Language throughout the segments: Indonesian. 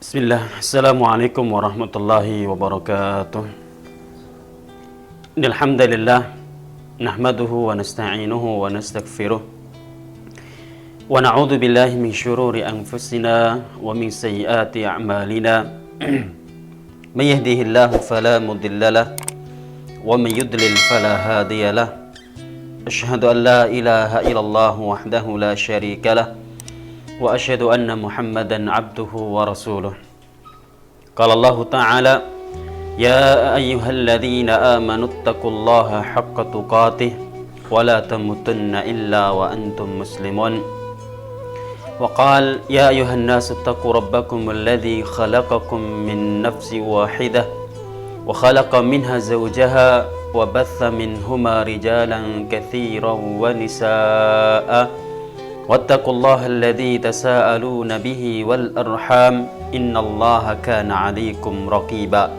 Bismillah, Assalamualaikum warahmatullahi wabarakatuh. Alhamdulillah, nahmaduhu wa nasta'inuhu wa nastaghfiruh wa na'udzu billahi min syururi anfusina wa min sayyiati a'malina. May yahdihillahu fala mudhillalah wa may yudlil fala hadiyalah. Asyhadu an la ilaha illallah wahdahu la syarikalah wa asyhadu anna Muhammadan abduhu wa rasuluh. Qala Allah Ta'ala, ya ayyuhalladzina amanu taqullaha haqqa tuqatih wa la tamutunna illa wa antum muslimun. Wa qala ya ayyuhan nasu taqu rabbakum alladzi khalaqakum min nafsin wahidah wa khalaqa minha zawjaha wa batha minhuma rijalan katsiran wa nisaa'a wattaqullaha alladzi tasaaluna bihi wal arham innallaha kana 'alaikum raqiba.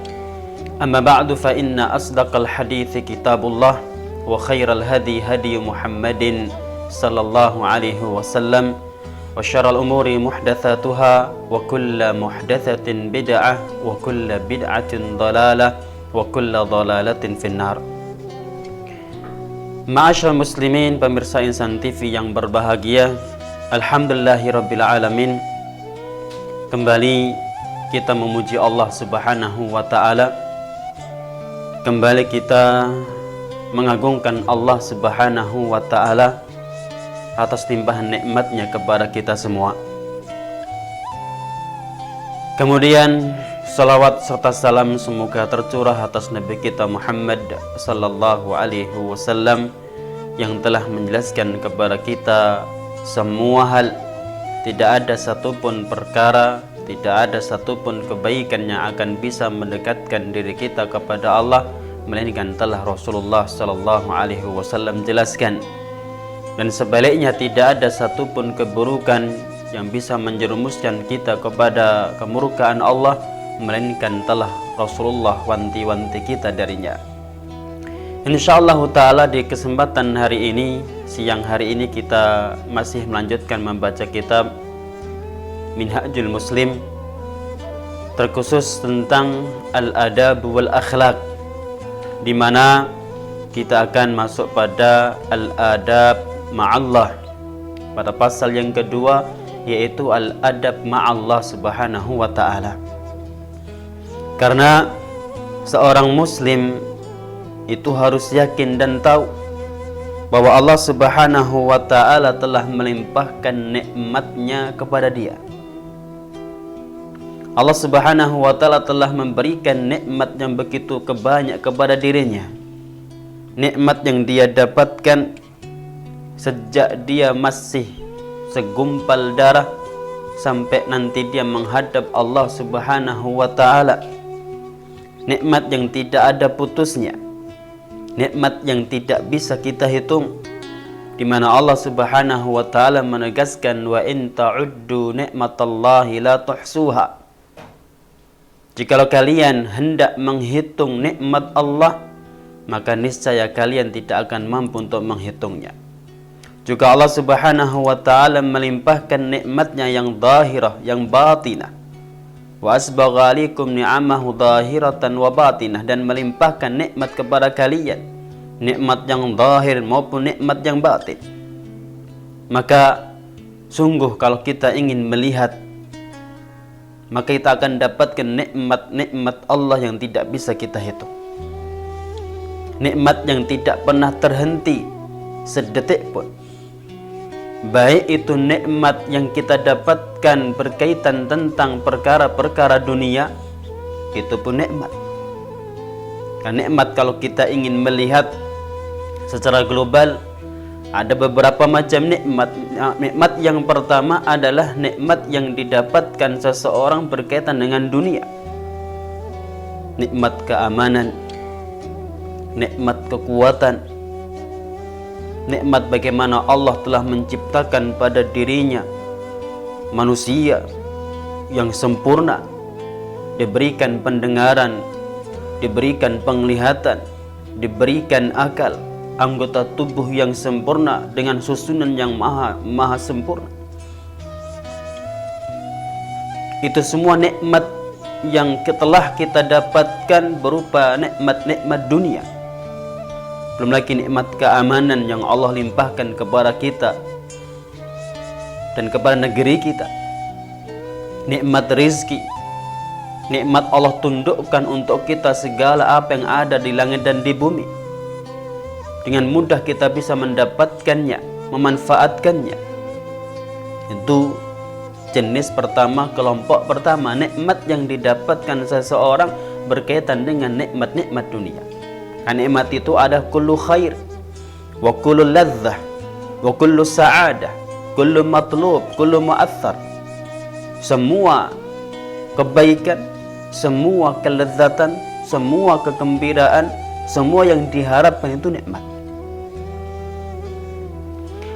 Amma ba'du fa inna asdaqal hadithi kitabullah wa khairal hadi hadi Muhammadin sallallahu alaihi wasallam wa syarral umuri muhdatsatuha wa kullu muhdatsatin bid'ah wa kullu bid'atin dhalalah wa kullu dhalalatin finnar. Ma'asyar muslimin, pemirsa Insan TV yang berbahagia, alhamdulillahirabbil alamin. Kembali kita memuji Allah Subhanahu wa taala. Kembali kita mengagungkan Allah Subhanahu wa taala atas limpahan nikmatnya kepada kita semua. Kemudian salawat serta salam semoga tercurah atas Nabi kita Muhammad sallallahu alaihi wasallam yang telah menjelaskan kepada kita semua hal. Tidak ada satupun perkara, tidak ada satupun kebaikan yang akan bisa mendekatkan diri kita kepada Allah melainkan telah Rasulullah sallallahu alaihi wasallam jelaskan. Dan sebaliknya tidak ada satupun keburukan yang bisa menjerumuskan kita kepada kemurkaan Allah melainkan telah Rasulullah wanti-wanti kita darinya. Insyaallah ta'ala di kesempatan hari ini, siang hari ini kita masih melanjutkan membaca kitab Minhajul Muslim, terkhusus tentang al-adab wal akhlaq, di mana kita akan masuk pada al-adab ma'allah pada pasal yang kedua, yaitu al-adab ma'allah subhanahu wa ta'ala. Karena seorang muslim itu harus yakin dan tahu bahwa Allah Subhanahu wa ta'ala telah melimpahkan nikmatnya kepada dia. Allah Subhanahu wa ta'ala telah memberikan nikmat yang begitu banyak kepada dirinya. Nikmat yang dia dapatkan sejak dia masih segumpal darah sampai nanti dia menghadap Allah Subhanahu wa ta'ala. Nikmat yang tidak ada putusnya, nikmat yang tidak bisa kita hitung, di mana Allah Subhanahu wa ta'ala menegaskan, wa in ta'uddu ni'matallahi la tuhsuha. Jikalau kalian hendak menghitung nikmat Allah, maka niscaya kalian tidak akan mampu untuk menghitungnya. Juga Allah Subhanahu wa ta'ala melimpahkan nikmatnya yang zahirah, yang batinah. Wa asbagha alaikum ni'amahu zahiratan wa batinah, dan melimpahkan nikmat kepada kalian, nikmat yang zahir maupun nikmat yang batin. Maka sungguh kalau kita ingin melihat, maka kita akan dapatkan nikmat-nikmat Allah yang tidak bisa kita hitung. Nikmat yang tidak pernah terhenti sedetik pun. Baik itu nikmat yang kita dapatkan berkaitan tentang perkara-perkara dunia, itu pun nikmat. Karena nikmat kalau kita ingin melihat secara global, ada beberapa macam nikmat. Nikmat yang pertama adalah nikmat yang didapatkan seseorang berkaitan dengan dunia. Nikmat keamanan, nikmat kekuatan, nikmat bagaimana Allah telah menciptakan pada dirinya manusia yang sempurna, diberikan pendengaran, diberikan penglihatan, diberikan akal, anggota tubuh yang sempurna dengan susunan yang maha sempurna. Itu semua nikmat yang telah kita dapatkan berupa nikmat-nikmat dunia. Belum lagi nikmat keamanan yang Allah limpahkan kepada kita dan kepada negeri kita. Nikmat rizki, nikmat Allah tundukkan untuk kita segala apa yang ada di langit dan di bumi. Dengan mudah kita bisa mendapatkannya, memanfaatkannya. Itu jenis pertama, kelompok pertama, nikmat yang didapatkan seseorang berkaitan dengan nikmat-nikmat dunia. Nikmat itu ada kullu khair, wa kullu ladzah, wa kullu sa'adah, kullu matlub, kullu mu'athar. Semua kebaikan, semua kelezatan, semua kegembiraan, semua yang diharapkan itu nikmat.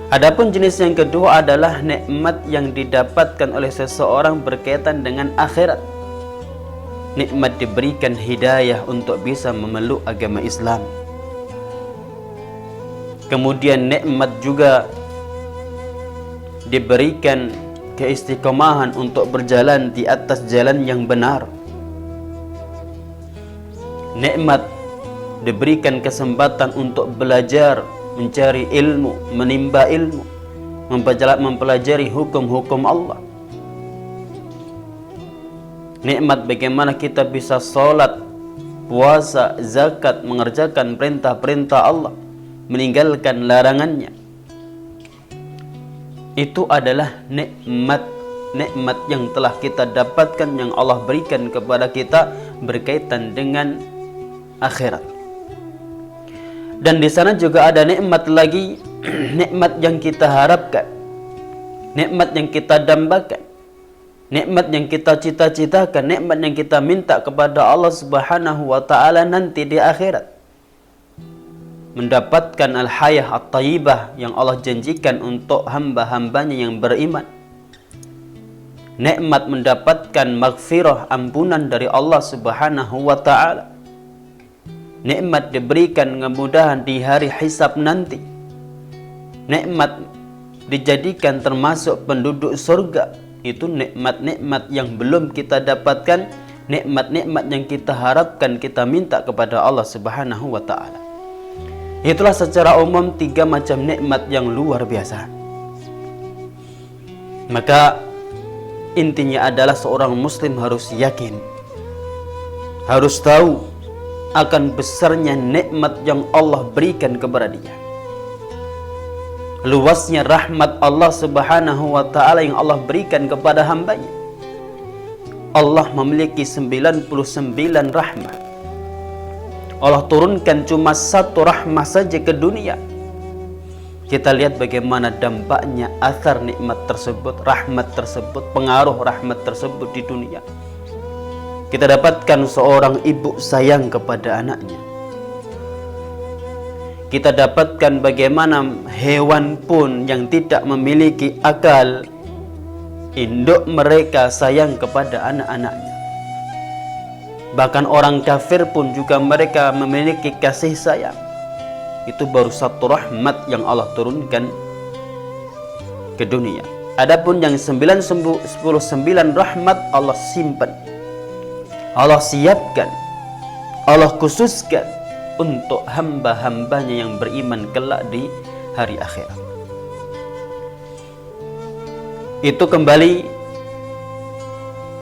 Adapun jenis yang kedua adalah nikmat yang didapatkan oleh seseorang berkaitan dengan akhirat. Nikmat diberikan hidayah untuk bisa memeluk agama Islam. Kemudian nikmat juga diberikan keistiqomahan untuk berjalan di atas jalan yang benar. Nikmat diberikan kesempatan untuk belajar, mencari ilmu, menimba ilmu, mempelajari hukum-hukum Allah. Nikmat bagaimana kita bisa sholat, puasa, zakat, mengerjakan perintah-perintah Allah, meninggalkan larangannya. Itu adalah nikmat yang telah kita dapatkan, yang Allah berikan kepada kita berkaitan dengan akhirat. Dan di sana juga ada nikmat lagi, nikmat yang kita harapkan, nikmat yang kita dambakan, nikmat yang kita cita-citakan, nikmat yang kita minta kepada Allah Subhanahu wa taala nanti di akhirat. Mendapatkan al-hayah at-tayyibah yang Allah janjikan untuk hamba-hambanya yang beriman. Nikmat mendapatkan maghfirah, ampunan dari Allah Subhanahu wa taala. Nikmat diberikan kemudahan di hari hisab nanti. Nikmat dijadikan termasuk penduduk surga. Itu nikmat-nikmat yang belum kita dapatkan, nikmat-nikmat yang kita harapkan, kita minta kepada Allah Subhanahu wa taala. Itulah secara umum 3 macam nikmat yang luar biasa. Maka intinya adalah seorang muslim harus yakin, harus tahu akan besarnya nikmat yang Allah berikan kepada dia, luasnya rahmat Allah Subhanahu wa taala yang Allah berikan kepada hambanya. Allah memiliki 99 rahmat. Allah turunkan cuma 1 rahmat saja ke dunia. Kita lihat bagaimana dampaknya, athar nikmat tersebut, rahmat tersebut, pengaruh rahmat tersebut di dunia. Kita dapatkan seorang ibu sayang kepada anaknya. Kita dapatkan bagaimana hewan pun yang tidak memiliki akal, induk mereka sayang kepada anak-anaknya. Bahkan orang kafir pun juga mereka memiliki kasih sayang. Itu baru 1 rahmat yang Allah turunkan ke dunia. Adapun yang 99 rahmat Allah simpan, Allah siapkan, Allah khususkan untuk hamba-hambanya yang beriman kelak di hari akhirat. Itu kembali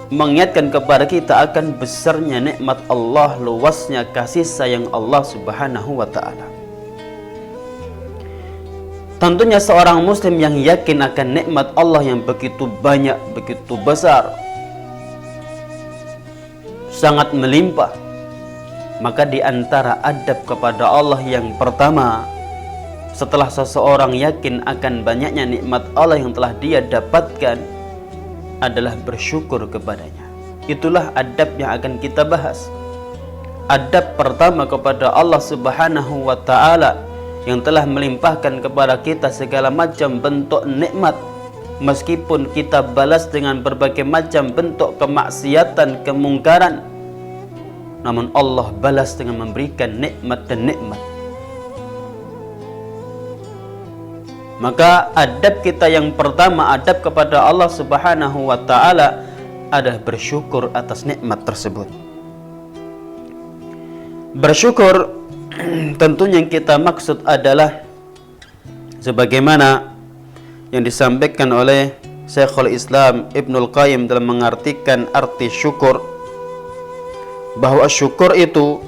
mengingatkan kepada kita akan besarnya nikmat Allah, luasnya kasih sayang Allah Subhanahu wa taala. Tentunya seorang muslim yang yakin akan nikmat Allah yang begitu banyak, begitu besar, sangat melimpah, maka di antara adab kepada Allah yang pertama, setelah seseorang yakin akan banyaknya nikmat Allah yang telah dia dapatkan, adalah bersyukur kepadanya. Itulah adab yang akan kita bahas. Adab pertama kepada Allah Subhanahu wa taala yang telah melimpahkan kepada kita segala macam bentuk nikmat, meskipun kita balas dengan berbagai macam bentuk kemaksiatan, kemungkaran, namun Allah balas dengan memberikan nikmat dan nikmat. Maka adab kita yang pertama, adab kepada Allah Subhanahu wa taala adalah bersyukur atas nikmat tersebut. Bersyukur tentunya yang kita maksud adalah sebagaimana yang disampaikan oleh Syekhul Islam Ibnul Qayyim dalam mengartikan arti syukur, bahwa syukur itu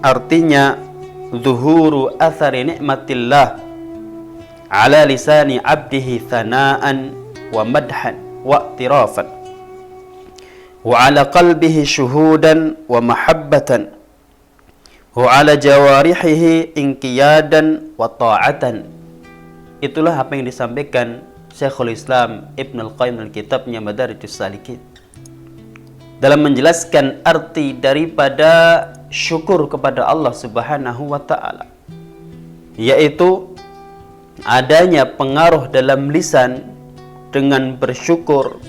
artinya zuhuru athari nikmatillah ala lisani abdihi thana'an wa madhan wa i'tirafan wa ala qalbihi syuhudan wa mahabbatan wa ala jawarihihi inqiyadan wa ta'atan. Itulah apa yang disampaikan Syekhul Islam Ibnul Qayyim dalam kitabnya Madarijus Salikin dalam menjelaskan arti daripada syukur kepada Allah Subhanahu wa ta'ala, yaitu adanya pengaruh dalam lisan dengan bersyukur,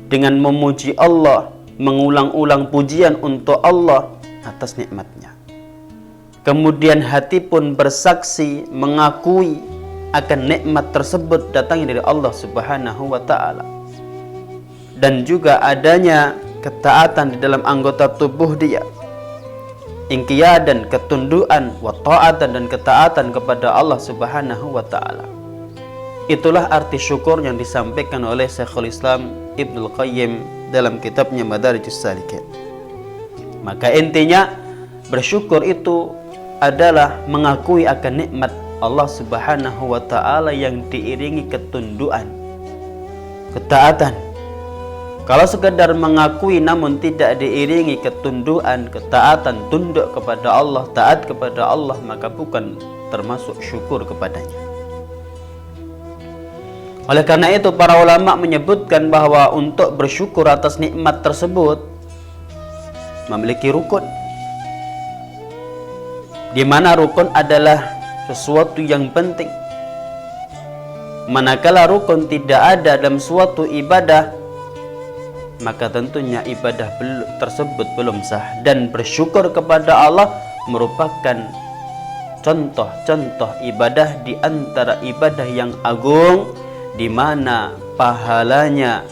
dengan memuji Allah, mengulang-ulang pujian untuk Allah atas nikmatnya. Kemudian hati pun bersaksi, mengakui akan nikmat tersebut datangnya dari Allah Subhanahu wa ta'ala. Dan juga adanya ketaatan di dalam anggota tubuh dia, inqiyadan, ketundukan, wa ta'atan, dan ketaatan kepada Allah Subhanahu wa ta'ala. Itulah arti syukur yang disampaikan oleh Syekhul Islam Ibnul Qayyim dalam kitabnya Madarijus Salikin. Maka intinya bersyukur itu adalah mengakui akan nikmat Allah Subhanahu wa ta'ala yang diiringi ketundukan, ketaatan. Kalau sekedar mengakui namun tidak diiringi ketundukan, ketaatan, tunduk kepada Allah, taat kepada Allah, maka bukan termasuk syukur kepadanya. Oleh karena itu para ulama menyebutkan bahwa untuk bersyukur atas nikmat tersebut memiliki rukun, di mana rukun adalah sesuatu yang penting. Manakala rukun tidak ada dalam suatu ibadah, maka tentunya ibadah tersebut belum sah. Dan bersyukur kepada Allah merupakan contoh-contoh ibadah di antara ibadah yang agung, di mana pahalanya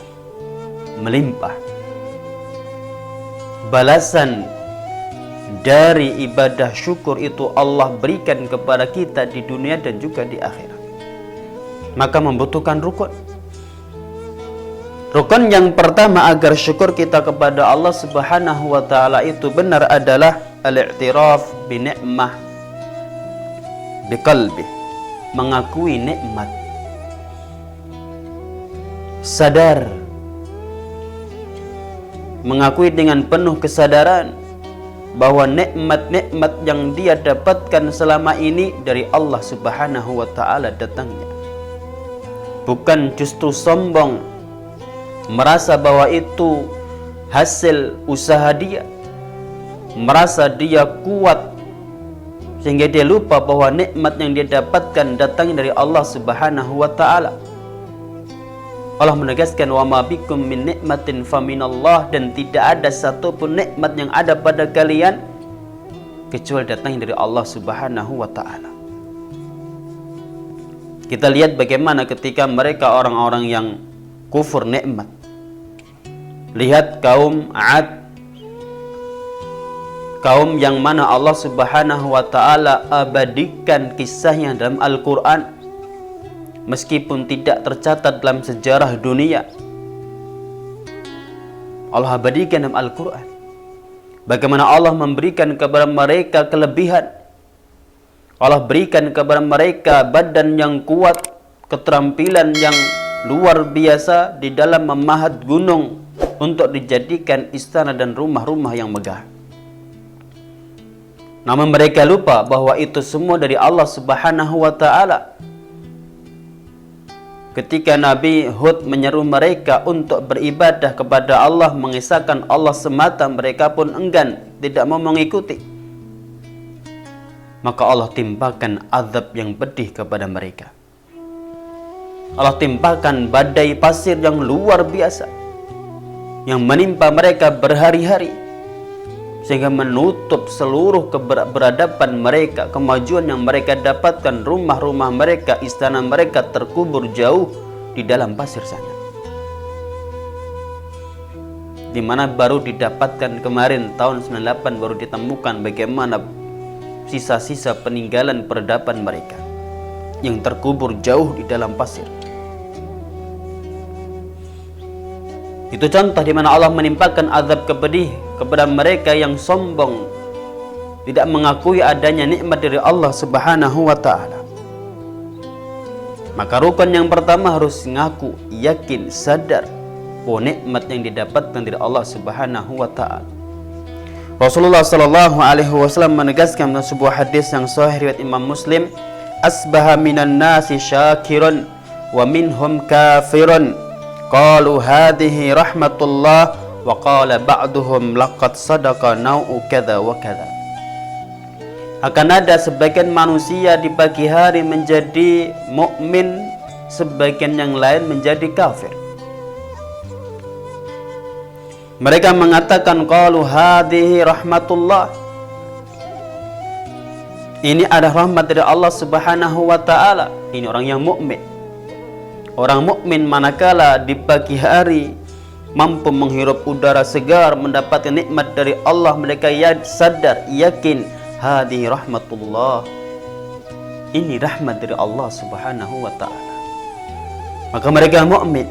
melimpah. Balasan dari ibadah syukur itu Allah berikan kepada kita di dunia dan juga di akhirat. Maka membutuhkan rukun. Rukun yang pertama agar syukur kita kepada Allah Subhanahu wa ta'ala itu benar adalah al-i'tiraf bi ni'mah bi qalbi, mengakui nikmat, sadar, mengakui dengan penuh kesadaran bahwa nikmat-nikmat yang dia dapatkan selama ini dari Allah Subhanahu wa ta'ala datangnya. Bukan justru sombong, merasa bahwa itu hasil usaha dia, merasa dia kuat sehingga dia lupa bahwa nikmat yang dia dapatkan datang dari Allah Subhanahu wa ta'ala. Allah menegaskan wa ma bikum min nikmatin faminallah, dan tidak ada satupun nikmat yang ada pada kalian kecuali datang dari Allah Subhanahu wa ta'ala. Kita lihat bagaimana ketika mereka orang-orang yang kufur nikmat. Lihat kaum 'Ad, kaum yang mana Allah Subhanahu wa ta'ala abadikan kisahnya dalam Al-Quran meskipun tidak tercatat dalam sejarah dunia. Allah abadikan dalam Al-Quran bagaimana Allah memberikan kepada mereka kelebihan. Allah berikan kepada mereka badan yang kuat, keterampilan yang luar biasa di dalam memahat gunung untuk dijadikan istana dan rumah-rumah yang megah. Namun mereka lupa bahwa itu semua dari Allah Subhanahu wa ta'ala. Ketika Nabi Hud menyeru mereka untuk beribadah kepada Allah, mengisahkan Allah semata, mereka pun enggan, tidak mau mengikuti. Maka Allah timpakan azab yang pedih kepada mereka. Allah timpakan badai pasir yang luar biasa yang menimpa mereka berhari-hari, sehingga menutup seluruh keberadaban mereka, kemajuan yang mereka dapatkan, rumah-rumah mereka, istana mereka terkubur jauh di dalam pasir sana. di mana baru didapatkan kemarin tahun 98 baru ditemukan bagaimana sisa-sisa peninggalan peradaban mereka yang terkubur jauh di dalam pasir. Itu contoh di mana Allah menimpakan azab pedih kepada mereka yang sombong, tidak mengakui adanya nikmat dari Allah Subhanahu wa taala. Maka rukun yang pertama harus ngaku, yakin, sadar bahwa nikmat yang didapatkan dari Allah Subhanahu wa taala. Rasulullah sallallahu alaihi wasallam menegaskan dalam sebuah hadis yang sahih riwayat Imam Muslim, asbaha minan nasi syakirun wa minhum kafirun. Qalu hadhihi rahmatullah wa qala ba'duhum laqad sadaqa nau'u kadza wa kadza. Akan ada sebagian manusia di pagi hari menjadi mukmin, sebagian yang lain menjadi kafir. Mereka mengatakan qalu hadhihi rahmatullah, ini adalah rahmat dari Allah Subhanahu wa taala. Ini orang yang mukmin. Orang mukmin manakala di pagi hari mampu menghirup udara segar, mendapatkan nikmat dari Allah, mereka sadar, yakin, hadhihi rahmatullah, ini rahmat dari Allah Subhanahu wa taala. Maka mereka mukmin.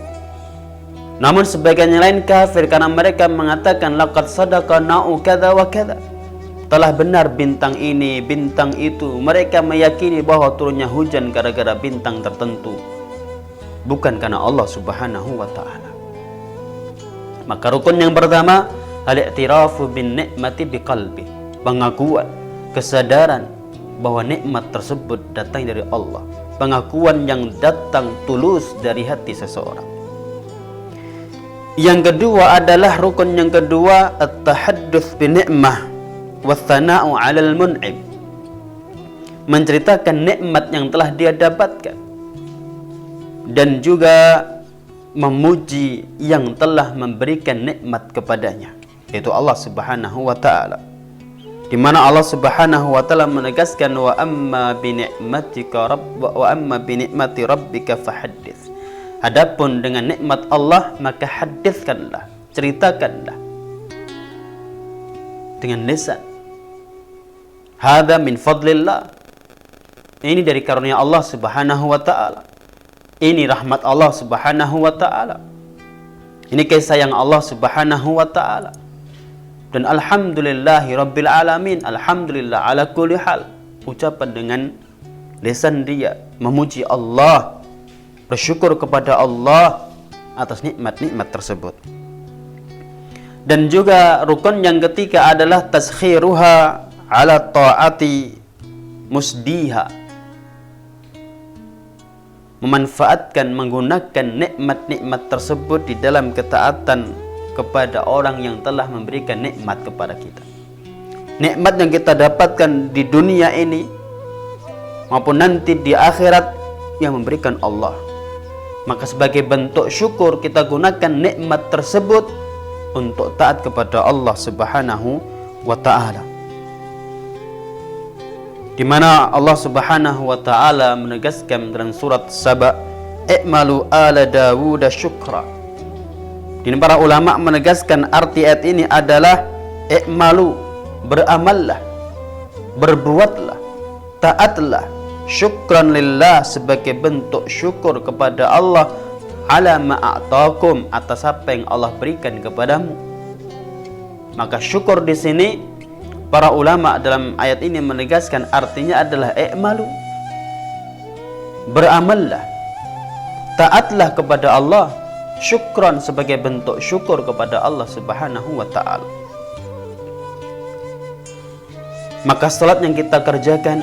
Namun sebagian yang lain kafir karena mereka mengatakan laqad sadaqa na'u kadza wa kadza. Telah benar bintang ini, bintang itu. Mereka meyakini bahwa turunnya hujan gara-gara bintang tertentu, bukan karena Allah Subhanahu wa taala. Maka rukun yang pertama, al-i'tirafu bin ni'mati biqalbi. Pengakuan, kesadaran bahwa nikmat tersebut datang dari Allah. Pengakuan yang datang tulus dari hati seseorang. Yang kedua adalah rukun yang kedua, at-tahadduts bi ni'mah wa thana'u 'alal mun'im. Menceritakan nikmat yang telah dia dapatkan dan juga memuji yang telah memberikan nikmat kepadanya, yaitu Allah Subhanahu wa taala. Di mana Allah Subhanahu wa taala menegaskan wa amma bi ni'mati rabbika fahaddits. Adapun dengan nikmat Allah maka hadiskanlah, ceritakanlah dengan lisan. Hadza min fadlillah. Ini dari karunia Allah Subhanahu wa taala. Ini rahmat Allah Subhanahu wa taala. Ini kasih sayang Allah Subhanahu wa taala. Dan alhamdulillahi rabbil alamin, alhamdulillah ala kulli hal. Ucapan dengan lisan dia memuji Allah, bersyukur kepada Allah atas nikmat-nikmat tersebut. Dan juga rukun yang ketiga adalah taskhiruha ala ta'ati musdiha. Memanfaatkan, menggunakan nikmat-nikmat tersebut di dalam ketaatan kepada orang yang telah memberikan nikmat kepada kita. Nikmat yang kita dapatkan di dunia ini maupun nanti di akhirat yang memberikan Allah. Maka sebagai bentuk syukur kita gunakan nikmat tersebut untuk taat kepada Allah Subhanahu wa taala. Di mana Allah Subhanahu wa taala menegaskan dalam surat Saba, "I'malu ala Dawud syukra." Di para ulama menegaskan arti ayat ini adalah i'malu, beramallah, berbuatlah, taatlah, syukran lillah, sebagai bentuk syukur kepada Allah ala ma'atakum, atas apa yang Allah berikan kepadamu. Maka syukur di sini para ulama dalam ayat ini menegaskan artinya adalah i'malu, beramallah, taatlah kepada Allah, syukran sebagai bentuk syukur kepada Allah Subhanahu wa taala. Maka salat yang kita kerjakan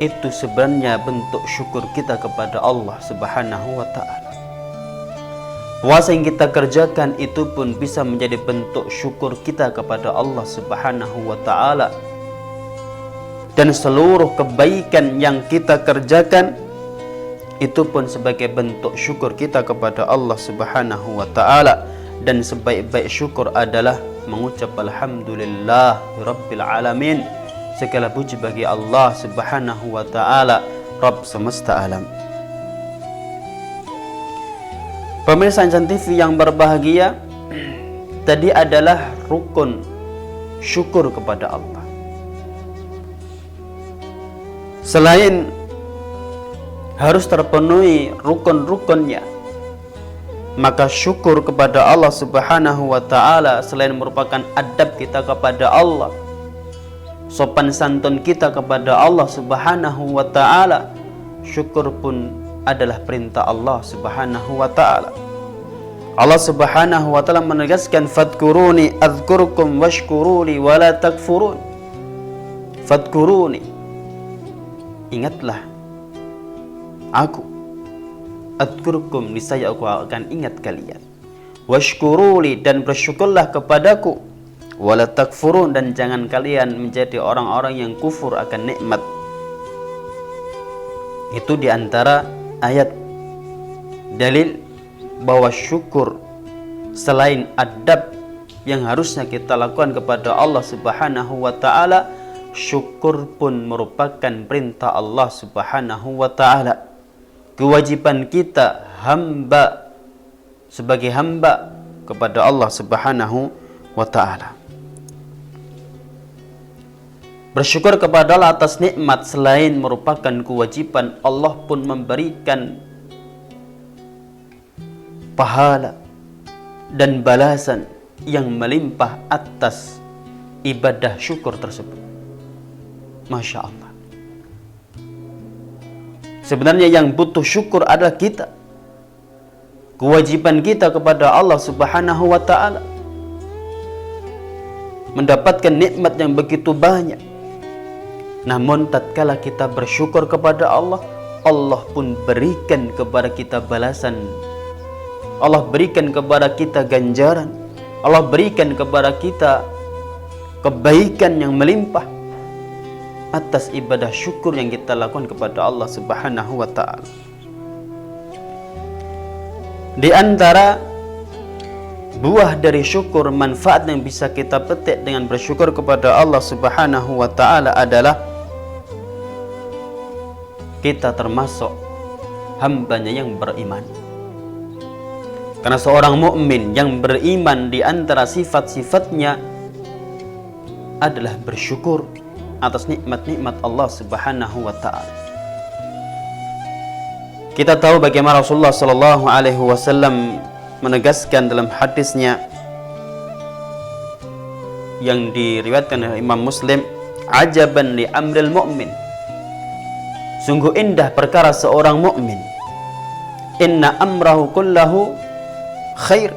itu sebenarnya bentuk syukur kita kepada Allah Subhanahu wa taala. Puasa yang kita kerjakan itu pun bisa menjadi bentuk syukur kita kepada Allah Subhanahu wa taala. Dan seluruh kebaikan yang kita kerjakan itu pun sebagai bentuk syukur kita kepada Allah Subhanahu wa taala. Dan sebaik-baik syukur adalah mengucap alhamdulillah rabbil alamin. Segala puji bagi Allah Subhanahu wa taala, Rabb semesta alam. Pemirsa Insan TV yang berbahagia, tadi adalah rukun syukur kepada Allah. Selain harus terpenuhi rukun-rukunnya, maka syukur kepada Allah Subhanahu wa ta'ala selain merupakan adab kita kepada Allah, sopan santun kita kepada Allah Subhanahu wa ta'ala, syukur pun adalah perintah Allah Subhanahu wa ta'ala. Allah Subhanahu wa ta'ala menegaskan, fadkuruni adzkurkum washkuruli wala takfurun. Fadkuruni, ingatlah aku, adzkurkum, niscaya aku akan ingat kalian, washkuruli, dan bersyukurlah kepadaku, wala takfurun, dan jangan kalian menjadi orang-orang yang kufur akan nikmat. Itu diantara ayat dalil bahwa syukur selain adab yang harusnya kita lakukan kepada Allah Subhanahu wa ta'ala, syukur pun merupakan perintah Allah Subhanahu wa ta'ala. Kewajiban kita hamba sebagai hamba kepada Allah Subhanahu wa ta'ala. Bersyukur kepada Allah atas nikmat selain merupakan kewajiban, Allah pun memberikan pahala dan balasan yang melimpah atas ibadah syukur tersebut. Masya Allah. Sebenarnya yang butuh syukur adalah kita. Kewajiban kita kepada Allah Subhanahu wa ta'ala mendapatkan nikmat yang begitu banyak. Namun tatkala kita bersyukur kepada Allah, Allah pun berikan kepada kita balasan. Allah berikan kepada kita ganjaran. Allah berikan kepada kita kebaikan yang melimpah atas ibadah syukur yang kita lakukan kepada Allah Subhanahu wa ta'ala. Di antara buah dari syukur, manfaat yang bisa kita petik dengan bersyukur kepada Allah Subhanahu wa ta'ala adalah kita termasuk hambanya yang beriman. Karena seorang mukmin yang beriman, di antara sifat-sifatnya adalah bersyukur atas nikmat-nikmat Allah Subhanahu wa ta'ala. Kita tahu bagaimana Rasulullah sallallahu alaihi wasallam menegaskan dalam hadisnya yang diriwayatkan oleh Imam Muslim, ajaban li amril mu'min, sungguh indah perkara seorang mukmin, inna amrahu kullahu khair,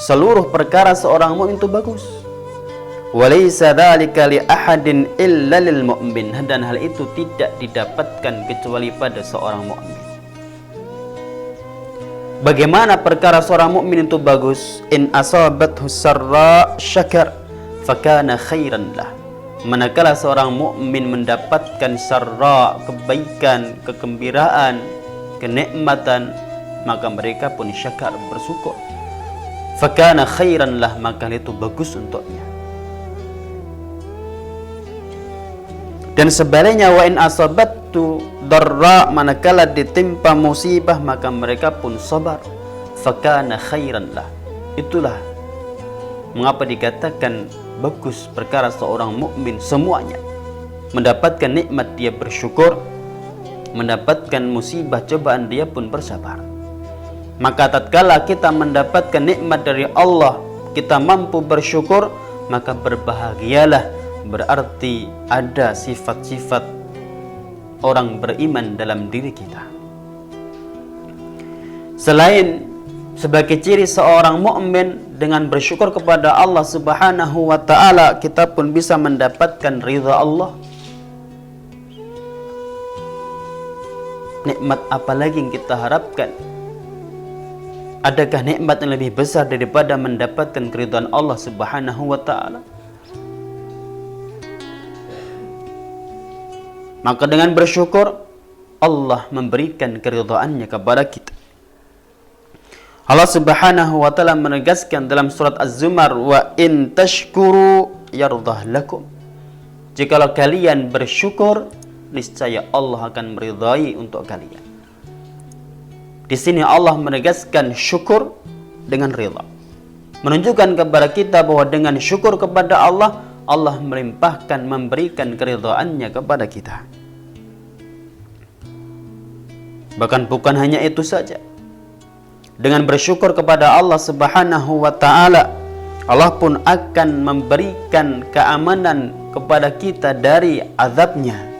seluruh perkara seorang mukmin itu bagus. Walaysa dzalika li ahadin illa lil mu'min, dan hal itu tidak didapatkan kecuali pada seorang mukmin. Bagaimana perkara seorang mukmin itu bagus? In asabathu sarra syakar fakana khairan lah. Manakala seorang mukmin mendapatkan sarra, kebaikan, kegembiraan, kenikmatan, maka mereka pun syakar, bersyukur. Fakana khairan lah, maka itu bagus untuknya. Dan sebaliknya, wa in asabattu darra, manakala ditimpa musibah, maka mereka pun sabar. Fakana khairan lah. Itulah mengapa dikatakan bagus perkara seorang mukmin semuanya. Mendapatkan nikmat dia bersyukur, mendapatkan musibah cobaan dia pun bersabar. Maka tatkala kita mendapatkan nikmat dari Allah, kita mampu bersyukur, maka berbahagialah, berarti ada sifat-sifat orang beriman dalam diri kita. Selain sebagai ciri seorang mukmin dengan bersyukur kepada Allah Subhanahu wa ta'ala, kita pun bisa mendapatkan ridha Allah. Nikmat apa lagi yang kita harapkan? Adakah nikmat yang lebih besar daripada mendapatkan keridhaan Allah Subhanahu wa ta'ala? Maka dengan bersyukur, Allah memberikan keridhaannya kepada kita. Allah Subhanahu wa ta'ala menegaskan dalam surat Az-Zumar, wa in tashkuru yardah lakum. Jikalau kalian bersyukur, niscaya Allah akan meridai untuk kalian. Di sini Allah menegaskan syukur dengan ridha. menunjukkan kepada kita bahwa dengan syukur kepada Allah, Allah melimpahkan, memberikan keridhaannya kepada kita. Bahkan bukan hanya itu saja. Dengan bersyukur kepada Allah Subhanahu wa ta'ala, Allah pun akan memberikan keamanan kepada kita dari azabnya.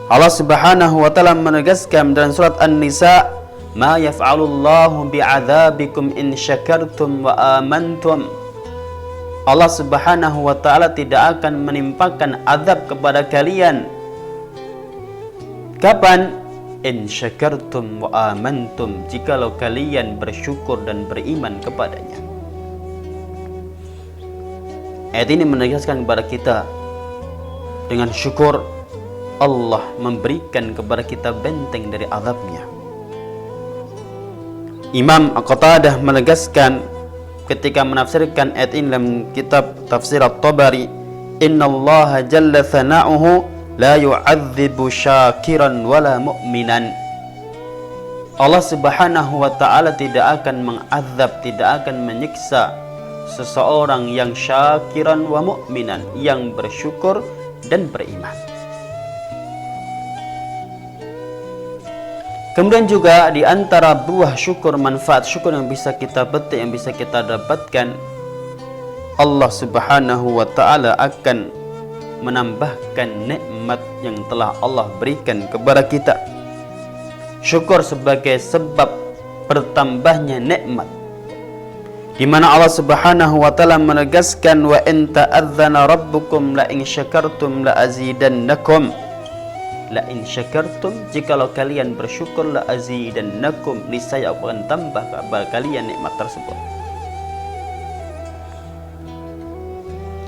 Allah Subhanahu wa ta'ala menegaskan dalam surat An-Nisa, "Ma yaf'alullahu bi'adzabikum in syakartum wa amantum." Allah Subhanahu wa ta'ala tidak akan menimpakan azab kepada kalian. Kapan? In syakartum wa amantum, jikalau kalian bersyukur dan beriman kepadanya. Ayat ini menegaskan kepada kita, dengan syukur Allah memberikan kepada kita benteng dari azabnya. Imam Qatadah menegaskan ketika menafsirkan ayat ini dalam kitab Tafsir At-Tabari, "Innallaha jalla thana'uhu la yu'adzibu syakiran wala mu'minan." Allah Subhanahu wa ta'ala tidak akan mengazab, tidak akan menyiksa seseorang yang syakiran wa mu'minan, yang bersyukur dan beriman. Kemudian juga di antara buah syukur, manfaat syukur yang bisa kita petik, yang bisa kita dapatkan, Allah Subhanahu wa ta'ala akan menambahkan nikmat yang telah Allah berikan kepada kita. Syukur sebagai sebab bertambahnya nikmat, di mana Allah Subhanahu wa ta'ala menegaskan, "Wa in ta'adzana rabbukum la in syakartum la azidannakum." La in syakartum, jikalau kalian bersyukur, la azidannakum, niscaya aku akan tambah kepada kalian nikmat tersebut.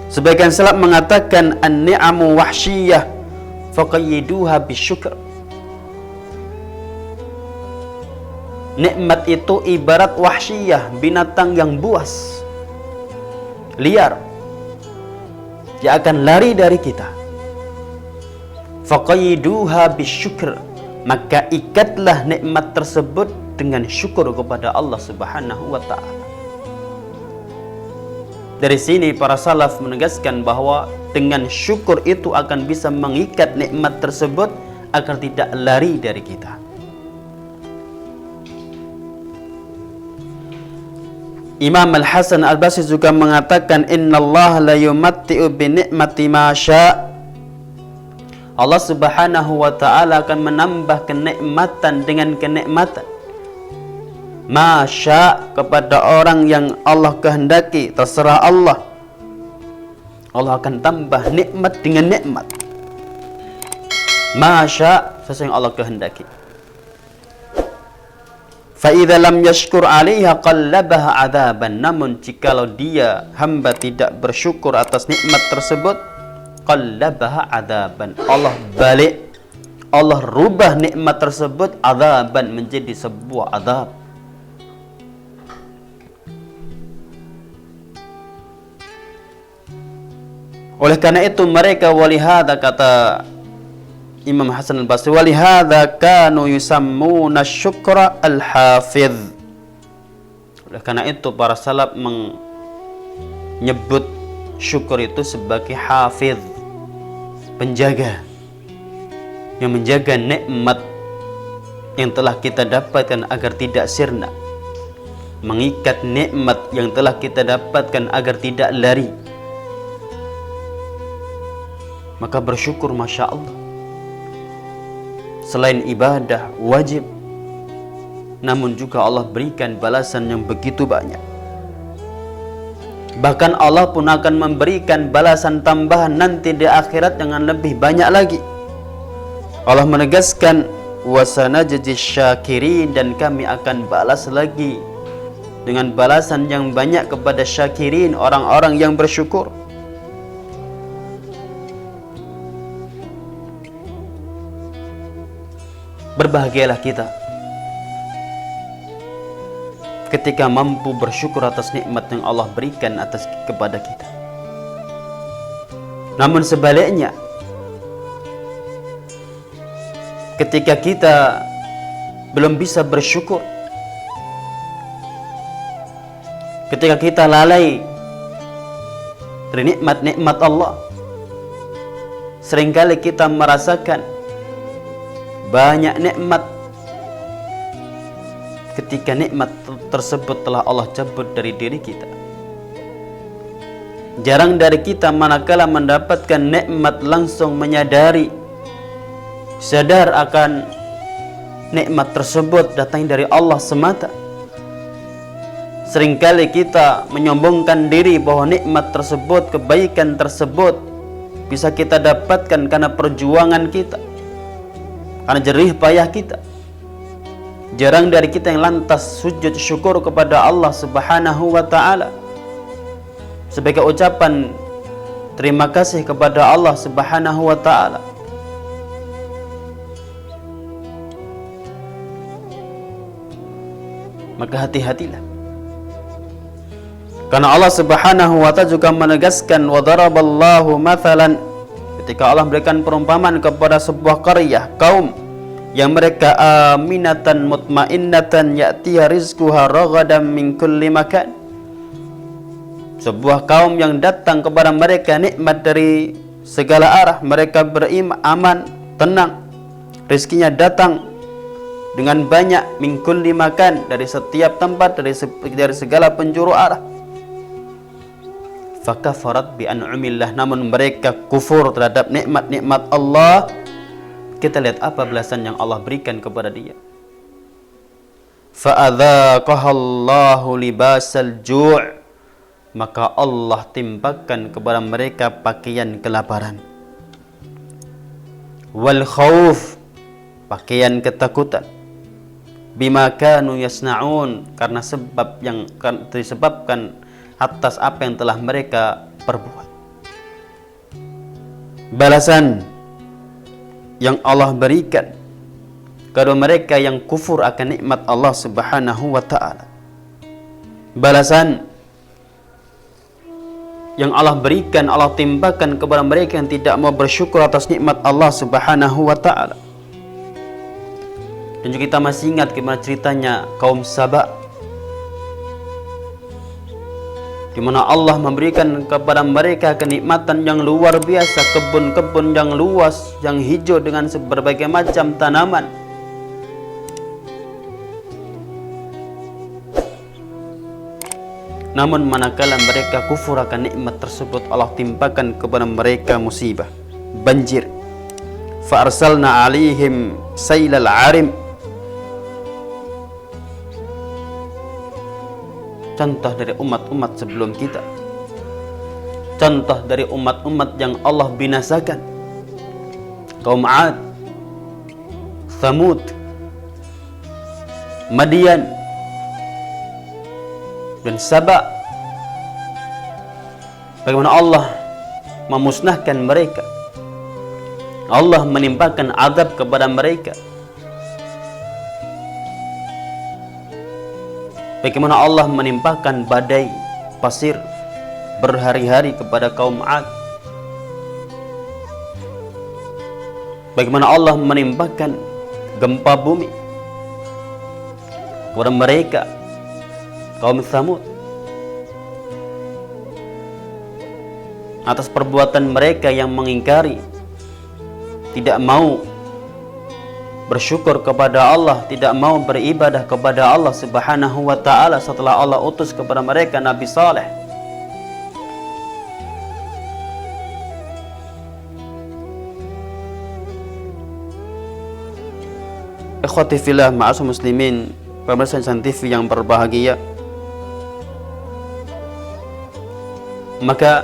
Sebagian salaf mengatakan, "An-ni'amu wahsyiyah faqayyiduha bisyukr." Nikmat itu ibarat wahsyiyah, binatang yang buas, liar, dia akan lari dari kita. Faqayyiduha bisyukr, maka ikatlah nikmat tersebut dengan syukur kepada Allah Subhanahu wa ta'ala. Dari sini para salaf menegaskan bahwa dengan syukur itu akan bisa mengikat nikmat tersebut agar tidak lari dari kita. Imam Al-Hasan Al-Basri juga mengatakan, "Innallaha la yumatti'u bi ni'mati ma syaa." Allah Subhanahu wa ta'ala akan menambah kenikmatan dengan kenikmatan, masya, kepada orang yang Allah kehendaki, terserah Allah. Allah akan tambah nikmat dengan nikmat, masya, sesuai yang Allah kehendaki. Fa idza lam yashkur 'alaiha qallabaha 'adzaban, namun jikalau dia hamba tidak bersyukur atas nikmat tersebut, qallabaha 'adzaban, Allah balik, Allah rubah nikmat tersebut adzaban, menjadi sebuah azab. Oleh karena itu mereka, walihada, kata Imam Hasan Al-Basri, walihada kanu yusammuna syukra al-hafidh. Oleh karena itu para salaf menyebut syukur itu sebagai hafidh, penjaga, yang menjaga nikmat yang telah kita dapatkan agar tidak sirna, mengikat nikmat yang telah kita dapatkan agar tidak lari. Maka bersyukur, masya Allah, selain ibadah wajib, namun juga Allah berikan balasan yang begitu banyak. Bahkan Allah pun akan memberikan balasan tambahan nanti di akhirat dengan lebih banyak lagi. Allah menegaskan, wasanajzi syakirin, dan kami akan balas lagi dengan balasan yang banyak kepada syakirin, orang-orang yang bersyukur. Berbahagialah kita ketika mampu bersyukur atas nikmat yang Allah berikan kepada kita. Namun sebaliknya, ketika kita belum bisa bersyukur, ketika kita lalai dari nikmat-nikmat Allah, seringkali kita merasakan banyak nikmat ketika nikmat tersebut telah Allah cabut dari diri kita. Jarang dari kita manakala mendapatkan nikmat langsung menyadari, sadar akan nikmat tersebut datang dari Allah semata. Seringkali kita menyombongkan diri bahwa nikmat tersebut, kebaikan tersebut bisa kita dapatkan karena perjuangan kita, karena jerih payah kita. Jarang dari kita yang lantas sujud syukur kepada Allah Subhanahu wa ta'ala sebagai ucapan terima kasih kepada Allah Subhanahu wa ta'ala. Maka hati-hatilah, karena Allah Subhanahu wa ta'ala juga menegaskan, wa daraballahu mathalan, ketika Allah memberikan perumpamaan kepada sebuah qaryah, kaum yang mereka aminatan mutmainnatan ya'tiha rizquha ragadan min kulli makan. Sebuah kaum yang datang kepada mereka nikmat dari segala arah, mereka beriman, aman, tenang, rezekinya datang dengan banyak, min kulli makan, dari setiap tempat, dari segala penjuru arah. Fakafarat bi an'umillah, namun mereka kufur terhadap nikmat-nikmat Allah. Kita lihat apa balasan yang Allah berikan kepada dia. Fa'adzaqahallahu libasal ju', maka Allah timpakan kepada mereka pakaian kelaparan, wal khauf, pakaian ketakutan, bima kanu yasna'un, karena sebab yang disebabkan atas apa yang telah mereka perbuat. Balasan yang Allah berikan kepada mereka yang kufur akan nikmat Allah Subhanahu wa ta'ala. Balasan yang Allah berikan, Allah timpakan kepada mereka yang tidak mau bersyukur atas nikmat Allah Subhanahu wa ta'ala. Dan juga kita masih ingat gimana ceritanya kaum Saba, di mana Allah memberikan kepada mereka kenikmatan yang luar biasa, kebun-kebun yang luas, yang hijau dengan berbagai macam tanaman. Namun manakala mereka kufur akan nikmat tersebut, Allah timpakan kepada mereka musibah, banjir. Fa arsalna 'alaihim sailal 'arim. Contoh dari umat-umat sebelum kita, contoh dari umat-umat yang Allah binasakan, kaum 'Ad, Thamud, Madian, dan Saba. Bagaimana Allah memusnahkan mereka, Allah menimpakan azab kepada mereka. Bagaimana Allah menimpakan badai pasir berhari-hari kepada kaum 'Ad. Bagaimana Allah menimpakan gempa bumi kepada mereka, kaum Thamud, atas perbuatan mereka yang mengingkari, tidak mau bersyukur kepada Allah, tidak mau beribadah kepada Allah Subhanahu wa ta'ala setelah Allah utus kepada mereka Nabi Saleh. Ikhwati fillah, ma'asyiral muslimin, pemirsa Insan TV yang berbahagia, maka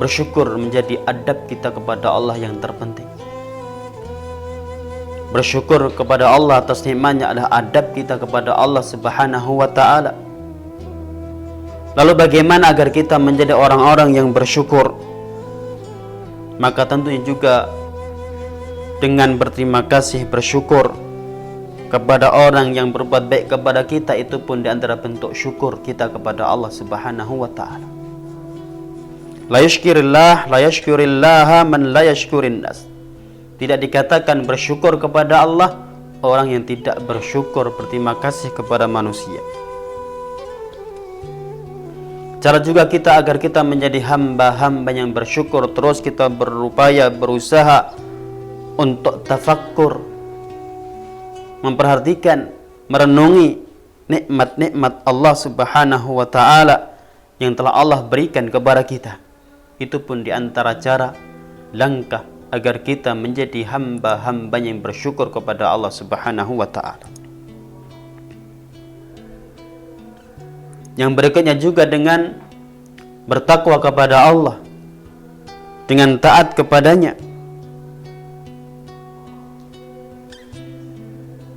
bersyukur menjadi adab kita kepada Allah yang terpenting. Bersyukur kepada Allah atas nikmatnya adalah adab kita kepada Allah Subhanahu wa ta'ala. Lalu bagaimana agar kita menjadi orang-orang yang bersyukur? Maka tentunya juga dengan berterima kasih, bersyukur kepada orang yang berbuat baik kepada kita, itu pun di antara bentuk syukur kita kepada Allah Subhanahu wa ta'ala. La yashkurillaha man la yashkurin nas. Tidak dikatakan bersyukur kepada Allah orang yang tidak bersyukur, berterima kasih kepada manusia. Cara juga kita agar kita menjadi hamba-hamba yang bersyukur, terus kita berupaya, berusaha untuk tafakkur, memperhatikan, merenungi nikmat-nikmat Allah Subhanahu wa taala yang telah Allah berikan kepada kita. Itu pun di antara cara langkah agar kita menjadi hamba-hamba yang bersyukur kepada Allah Subhanahu wa taala. Yang berikutnya juga dengan bertakwa kepada Allah, dengan taat kepadanya.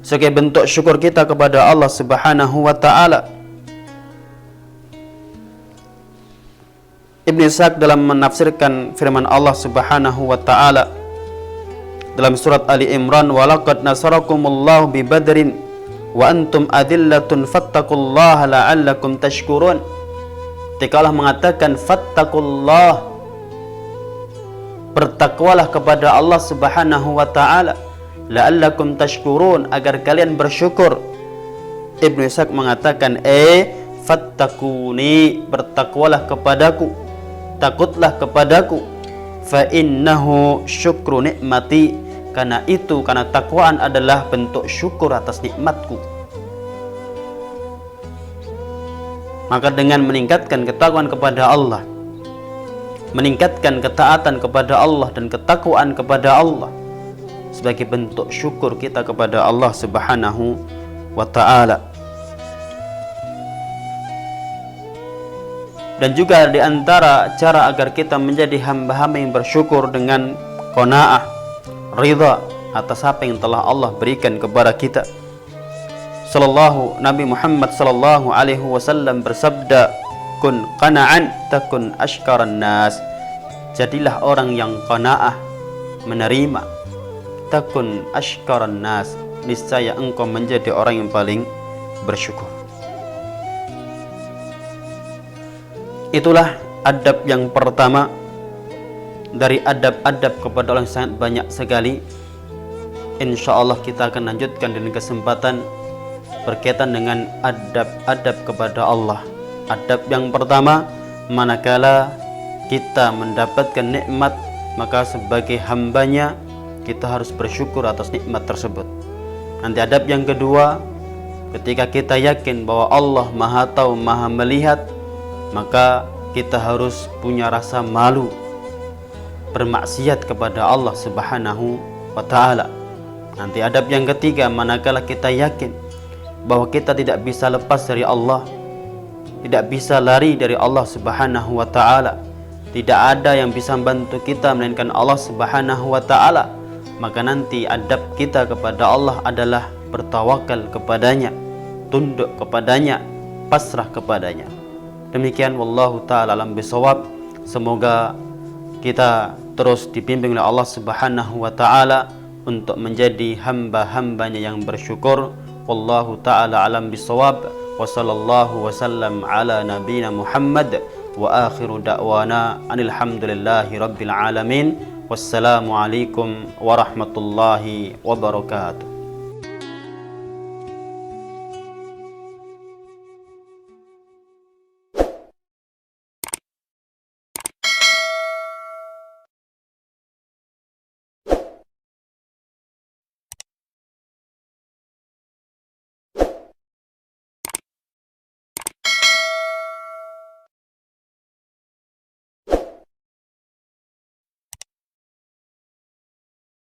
Sebagai bentuk syukur kita kepada Allah Subhanahu wa taala. Ibnu Ishaq dalam menafsirkan firman Allah Subhanahu wa taala dalam surat Ali Imran, "Walaqad nasarakumullahu bi Badrin wa antum adillatun fattaqullaha la'allakum tashkurun." Ketika Allah mengatakan fattaqullah, bertakwalah kepada Allah Subhanahu wa taala, la'allakum tashkurun, agar kalian bersyukur. Ibnu Ishaq mengatakan fattaquni, bertakwalah kepadaku, takutlah kepadaku, fa innahu syukru nikmati, karena takwaan adalah bentuk syukur atas nikmatku. Maka dengan meningkatkan ketakwaan kepada Allah, meningkatkan ketaatan kepada Allah dan ketakwaan kepada Allah sebagai bentuk syukur kita kepada Allah Subhanahu wa taala. Dan juga di antara cara agar kita menjadi hamba-hamba yang bersyukur dengan qanaah, ridha atas apa yang telah Allah berikan kepada kita. Nabi Muhammad sallallahu alaihi wasallam bersabda, "Kun qana'an takun ashkaran nas." Jadilah orang yang qanaah, menerima, takun ashkaran nas, niscaya engkau menjadi orang yang paling bersyukur. Itulah adab yang pertama dari adab-adab kepada Allah yang sangat banyak sekali. Insyaallah kita akan lanjutkan dengan kesempatan berkaitan dengan adab-adab kepada Allah. Adab yang pertama, manakala kita mendapatkan nikmat, maka sebagai hambanya kita harus bersyukur atas nikmat tersebut. Nanti adab yang kedua, ketika kita yakin bahwa Allah Maha Tahu, Maha Melihat, maka kita harus punya rasa malu bermaksiat kepada Allah Subhanahu wa taala. Nanti adab yang ketiga, manakala kita yakin bahwa kita tidak bisa lepas dari Allah, tidak bisa lari dari Allah Subhanahu wa taala, tidak ada yang bisa membantu kita melainkan Allah Subhanahu wa taala, maka nanti adab kita kepada Allah adalah bertawakal kepadanya, tunduk kepadanya, pasrah kepadanya. Demikian wallahu taala alam bisawab. Semoga kita terus dibimbing oleh Allah Subhanahu wa taala untuk menjadi hamba-hambanya yang bersyukur. Wallahu ta'ala alam bisawab. Wa sallallahu wasallam ala nabina Muhammad. Wa akhiru da'wana anilhamdulillahi rabbil alamin. Wassalamu alaikum warahmatullahi wabarakatuh.